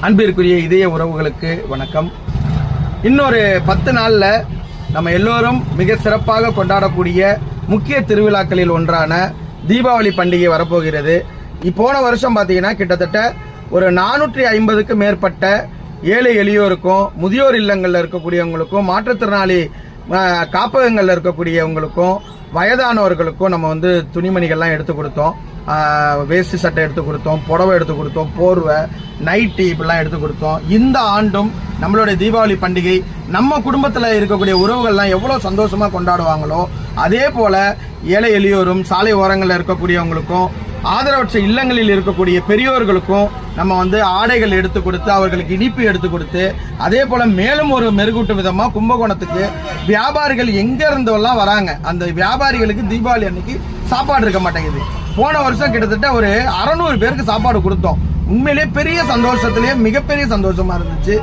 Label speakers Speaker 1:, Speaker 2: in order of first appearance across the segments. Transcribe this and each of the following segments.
Speaker 1: அன்பிற்குரிய இதய உறவுகளுக்கு வணக்கம். இன்னொரு 10 நாள்ல நம்ம எல்லோரும் மிக சிறப்பாக கொண்டாடக்கூடிய முக்கிய திருவிழாக்களில் ஒன்றான தீபாவளி பண்டிகை வரப்போகிறது. போன வருஷம் பார்த்தீங்கன்னா கிட்டத்தட்ட ஒரு 450க்கு மேற்பட்ட ஏழை எளியோருக்கும், முதியோர் இல்லங்களில் இருக்கக்கூடியவங்களுக்கும், மாற்றுத்திறனாளி காப்பகங்களில் இருக்கக்கூடியவங்களுக்கும், வயதானவர்களுக்கும் நம்ம துணிமணிகள்லாம் எடுத்து கொடுத்தோம். வேஷ்டி சட்டை எடுத்து கொடுத்தோம், புடவை எடுத்து கொடுத்தோம், போர்வை, நைட்டி இப்படிலாம் எடுத்து கொடுத்தோம். இந்த ஆண்டும் நம்மளுடைய தீபாவளி பண்டிகை நம்ம குடும்பத்தில் இருக்கக்கூடிய உறவுகள்லாம் எவ்வளோ சந்தோஷமாக கொண்டாடுவாங்களோ அதே போல் ஏழை எளியோரும் சாலை ஓரங்களில் இருக்கக்கூடியவங்களுக்கும், ஆதரவற்ற இல்லங்களில் இருக்கக்கூடிய பெரியோர்களுக்கும் நம்ம ஆடைகள் எடுத்து கொடுத்து, அவர்களுக்கு இனிப்பு எடுத்து கொடுத்து, அதே போல மேலும் ஒரு மெருகூட்டு விதமா கும்பகோணத்துக்கு வியாபாரிகள் எங்க இருந்தெல்லாம் வராங்க. அந்த வியாபாரிகளுக்கு தீபாவளி அன்னைக்கு சாப்பாடு இருக்க மாட்டேங்குது. போன வருஷம் கிட்டத்தட்ட ஒரு 600 பேருக்கு சாப்பாடு கொடுத்தோம். உண்மையிலேயே பெரிய சந்தோஷத்திலேயே மிகப்பெரிய சந்தோஷமா இருந்துச்சு.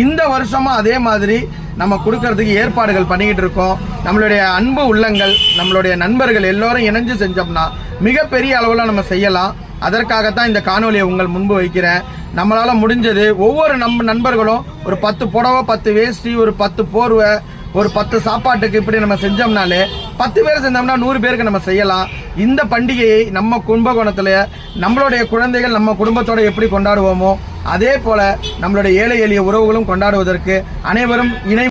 Speaker 1: இந்த வருஷமா அதே மாதிரி நம்ம கொடுக்கறதுக்கு ஏற்பாடுகள் பண்ணிக்கிட்டு இருக்கோம். நம்மளுடைய அன்பு உள்ளங்கள், நம்மளுடைய நண்பர்கள் எல்லோரும் இணைஞ்சு செஞ்சோம்னா மிகப்பெரிய அளவில் நம்ம செய்யலாம். அதற்காகத்தான் இந்த காணொலியை உங்கள் முன்பு வைக்கிறேன். நம்மளால முடிஞ்சது ஒவ்வொரு நண்பர்களும் ஒரு 10 புடவை, 10 வேஷ்டி, ஒரு 10 போர்வை, ஒரு 10 சாப்பாட்டுக்கு இப்படி நம்ம செஞ்சோம்னாலே 10 பேர் செஞ்சோம்னா 100 பேருக்கு நம்ம செய்யலாம். இந்த பண்டிகையை நம்ம கும்பகோணத்துல நம்மளுடைய குழந்தைகள் நம்ம குடும்பத்தோட எப்படி கொண்டாடுவோமோ அதே போல நம்மளுடைய ஏழை எளிய உறவுகளும் கொண்டாடுவதற்கு அனைவரும் இணை